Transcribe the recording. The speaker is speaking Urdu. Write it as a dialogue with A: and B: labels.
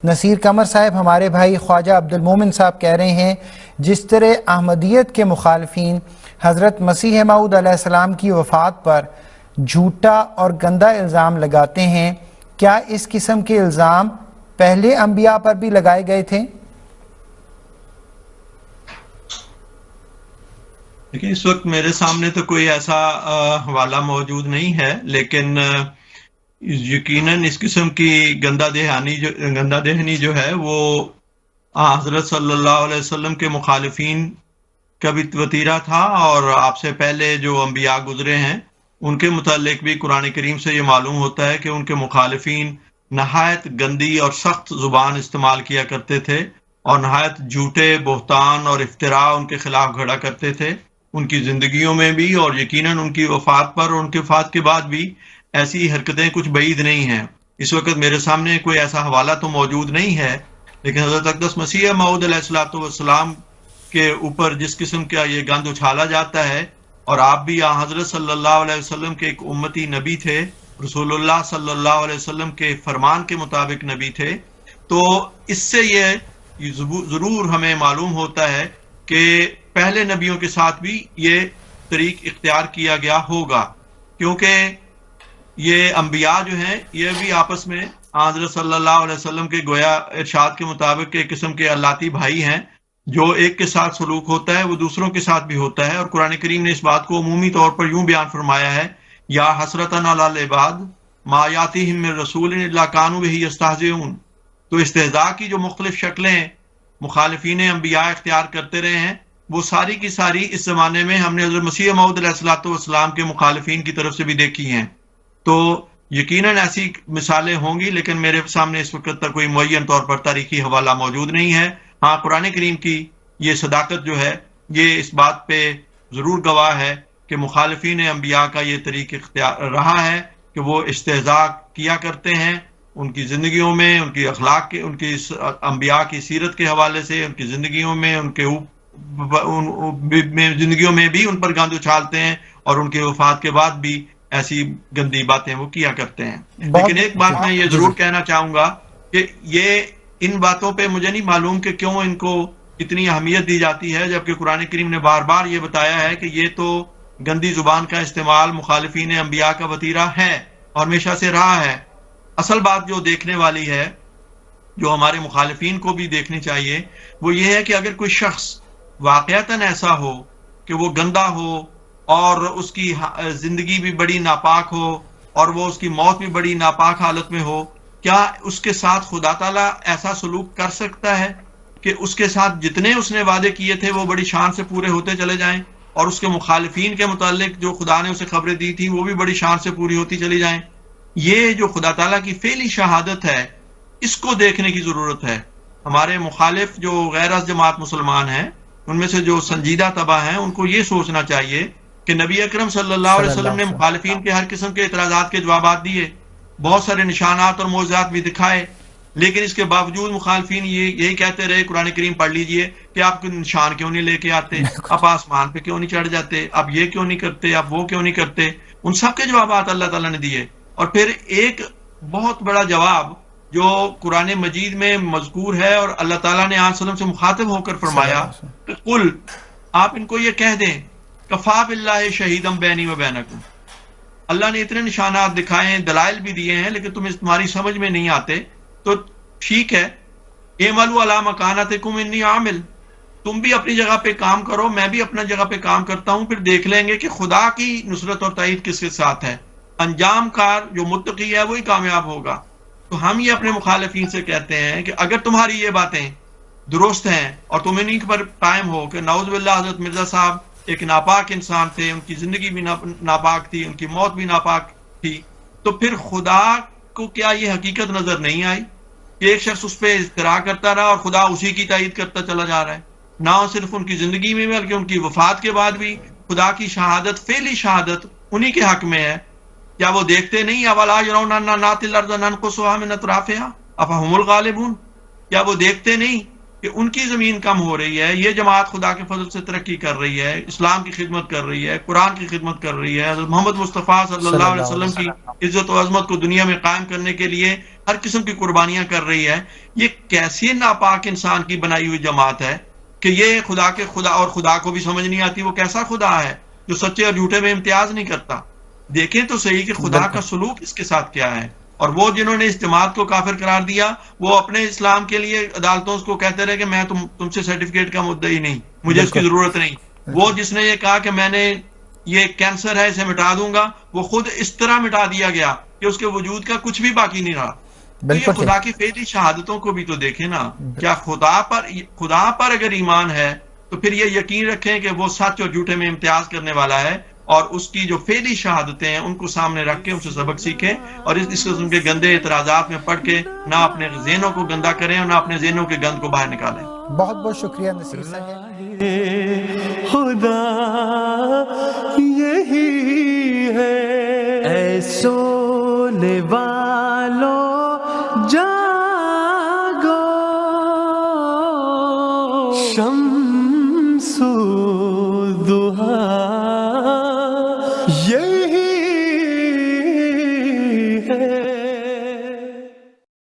A: نصیر قمر صاحب، ہمارے بھائی خواجہ عبد المومن صاحب کہہ رہے ہیں جس طرح احمدیت کے مخالفین حضرت مسیح موعود علیہ السلام کی وفات پر جھوٹا اور گندا الزام لگاتے ہیں، کیا اس قسم کے الزام پہلے انبیاء پر بھی لگائے گئے تھے؟
B: لیکن اس وقت میرے سامنے تو کوئی ایسا حوالہ موجود نہیں ہے، لیکن یقیناً اس قسم کی گندہ دہنی جو ہے وہ حضرت صلی اللہ علیہ وسلم کے مخالفین کا بھی وتیرہ تھا، اور آپ سے پہلے جو انبیاء گزرے ہیں ان کے متعلق بھی قرآن کریم سے یہ معلوم ہوتا ہے کہ ان کے مخالفین نہایت گندی اور سخت زبان استعمال کیا کرتے تھے، اور نہایت جھوٹے بہتان اور افتراء ان کے خلاف گھڑا کرتے تھے، ان کی زندگیوں میں بھی اور یقیناً ان کی وفات پر اور ان کی وفات کے بعد بھی ایسی حرکتیں کچھ بعید نہیں ہیں۔ اس وقت میرے سامنے کوئی ایسا حوالہ تو موجود نہیں ہے، لیکن حضرت اقدس مسیح موعود علیہ السلام کے اوپر جس قسم کا یہ گند اچھالا جاتا ہے، اور آپ بھی حضرت صلی اللہ علیہ وسلم کے ایک امتی نبی تھے، رسول اللہ صلی اللہ علیہ وسلم کے فرمان کے مطابق نبی تھے، تو اس سے یہ ضرور ہمیں معلوم ہوتا ہے کہ پہلے نبیوں کے ساتھ بھی یہ طریق اختیار کیا گیا ہوگا، کیونکہ یہ انبیاء جو ہیں یہ بھی آپس میں حضرت صلی اللہ علیہ وسلم کے گویا ارشاد کے مطابق ایک قسم کے اللاتی بھائی ہیں، جو ایک کے ساتھ سلوک ہوتا ہے وہ دوسروں کے ساتھ بھی ہوتا ہے، اور قرآن کریم نے اس بات کو عمومی طور پر یوں بیان فرمایا ہے، یا حسرتاً علی العباد ما یاتیہم من رسول الا کانوا بہ یستہزئون۔ تو استہزاء کی جو مختلف شکلیں مخالفین انبیاء اختیار کرتے رہے ہیں، وہ ساری کی ساری اس زمانے میں ہم نے حضرت مسیح موعود علیہ السلام کے مخالفین کی طرف سے بھی دیکھی ہیں۔ تو یقیناً ایسی مثالیں ہوں گی، لیکن میرے سامنے اس وقت تک کوئی معین طور پر تاریخی حوالہ موجود نہیں ہے۔ ہاں، قرآن کریم کی یہ صداقت جو ہے یہ اس بات پہ ضرور گواہ ہے کہ مخالفین انبیاء کا یہ طریق اختیار رہا ہے کہ وہ استہزاء کیا کرتے ہیں ان کی زندگیوں میں، ان کی اخلاق کے، ان کی انبیاء کی سیرت کے حوالے سے، ان کی زندگیوں میں، ان کے زندگیوں میں بھی ان پر گند اچھالتے ہیں، اور ان کے وفات کے بعد بھی ایسی گندی باتیں وہ کیا کرتے ہیں۔ لیکن ایک بات میں یہ ضرور کہنا چاہوں گا کہ یہ ان باتوں پہ مجھے نہیں معلوم کہ کیوں ان کو اتنی اہمیت دی جاتی ہے، جبکہ قرآن کریم نے بار بار یہ بتایا ہے کہ یہ تو گندی زبان کا استعمال مخالفین انبیاء کا وتیرہ ہے اور ہمیشہ سے رہا ہے۔ اصل بات جو دیکھنے والی ہے، جو ہمارے مخالفین کو بھی دیکھنی چاہیے، وہ یہ ہے کہ اگر کوئی شخص واقعتاً ایسا ہو کہ وہ گندا ہو اور اس کی زندگی بھی بڑی ناپاک ہو اور وہ اس کی موت بھی بڑی ناپاک حالت میں ہو، کیا اس کے ساتھ خدا تعالیٰ ایسا سلوک کر سکتا ہے کہ اس کے ساتھ جتنے اس نے وعدے کیے تھے وہ بڑی شان سے پورے ہوتے چلے جائیں، اور اس کے مخالفین کے متعلق جو خدا نے اسے خبریں دی تھی وہ بھی بڑی شان سے پوری ہوتی چلی جائیں؟ یہ جو خدا تعالیٰ کی فعلی شہادت ہے، اس کو دیکھنے کی ضرورت ہے۔ ہمارے مخالف جو غیر از جماعت مسلمان ہیں، ان میں سے جو سنجیدہ طبع ہیں، ان کو یہ سوچنا چاہیے کہ نبی اکرم صلی اللہ علیہ وسلم نے مخالفین کے ہر قسم کے اعتراضات کے جوابات دیے، بہت سارے نشانات اور معجزات بھی دکھائے، لیکن اس کے باوجود مخالفین یہی کہتے رہے، قرآن کریم پڑھ لیجئے کہ آپ نشان کیوں نہیں لے کے آتے، آپ آسمان پہ کیوں نہیں چڑھ جاتے، آپ یہ کیوں نہیں کرتے، آپ وہ کیوں نہیں کرتے۔ ان سب کے جوابات اللہ تعالیٰ نے دیے، اور پھر ایک بہت بڑا جواب جو قرآن مجید میں مذکور ہے اور اللہ تعالیٰ نے آن وسلم سے مخاطب ہو کر فرمایا کہ قل، آپ ان کو یہ کہہ دیں، کفا باللہ شہیدم بینی و بینکم، اللہ نے اتنے نشانات دکھائے ہیں، دلائل بھی دیے ہیں، لیکن تمہاری سمجھ میں نہیں آتے، تو ٹھیک ہے، اعملوا علی مکانتکم انی عامل، تم بھی اپنی جگہ پہ کام کرو، میں بھی اپنا جگہ پہ کام کرتا ہوں، پھر دیکھ لیں گے کہ خدا کی نصرت اور تائید کس کے ساتھ ہے۔ انجام کار جو متقی ہے وہی کامیاب ہوگا۔ تو ہم یہ اپنے مخالفین سے کہتے ہیں کہ اگر تمہاری یہ باتیں درست ہیں اور تم انہیں پر قائم ہو کہ نعوذ باللہ حضرت مرزا صاحب ایک ناپاک انسان تھے، ان کی زندگی بھی ناپاک تھی، ان کی موت بھی ناپاک تھی، تو پھر خدا کو کیا یہ حقیقت نظر نہیں آئی کہ ایک شخص اس پہ افتراء کرتا رہا اور خدا اسی کی تائید کرتا چلا جا رہا ہے؟ نہ صرف ان کی زندگی میں بلکہ ان کی وفات کے بعد بھی خدا کی شہادت، فعلی شہادت انہی کے حق میں ہے۔ کیا وہ دیکھتے نہیں؟ اولا یرون انا ناتی الارض ننقصها من اطرافها افهم الغالبون، کیا وہ دیکھتے نہیں کہ ان کی زمین کم ہو رہی ہے، یہ جماعت خدا کے فضل سے ترقی کر رہی ہے، اسلام کی خدمت کر رہی ہے، قرآن کی خدمت کر رہی ہے، حضرت محمد مصطفیٰ صلی اللہ علیہ وسلم کی عزت و عظمت کو دنیا میں قائم کرنے کے لیے ہر قسم کی قربانیاں کر رہی ہے، یہ کیسی ناپاک انسان کی بنائی ہوئی جماعت ہے کہ یہ خدا کے خدا اور خدا کو بھی سمجھ نہیں آتی وہ کیسا خدا ہے جو سچے اور جھوٹے میں امتیاز نہیں کرتا. دیکھیں تو صحیح کہ خدا کا سلوک اس کے ساتھ کیا ہے. اور وہ جنہوں نے اس جماعت کو کافر قرار دیا وہ اپنے اسلام کے لیے عدالتوں کو کہتے رہے کہ میں تم سے سرٹیفکیٹ کا مدعی نہیں، مجھے اس کی ضرورت نہیں. وہ جس نے یہ کہا کہ میں نے یہ کینسر ہے اسے مٹا دوں گا، وہ خود اس طرح مٹا دیا گیا کہ اس کے وجود کا کچھ بھی باقی نہیں رہا. تو یہ خدا کی فعلی شہادتوں کو بھی تو دیکھیں نا. کیا خدا پر اگر ایمان ہے تو پھر یہ یقین رکھیں کہ وہ سچ اور جھوٹے میں امتیاز کرنے والا ہے، اور اس کی جو فعلی شہادتیں ہیں ان کو سامنے رکھ کے ان سے سبق سیکھیں، اور اس قسم کے گندے اعتراضات میں پڑھ کے نہ اپنے ذہنوں کو گندا کریں اور نہ اپنے ذہنوں کے گند کو باہر نکالیں.
A: بہت بہت شکریہ نصیر صاحب.
C: خدا یہی ہے، اے سونے والوں جاگو، شمس الضحیٰ یہی ہے.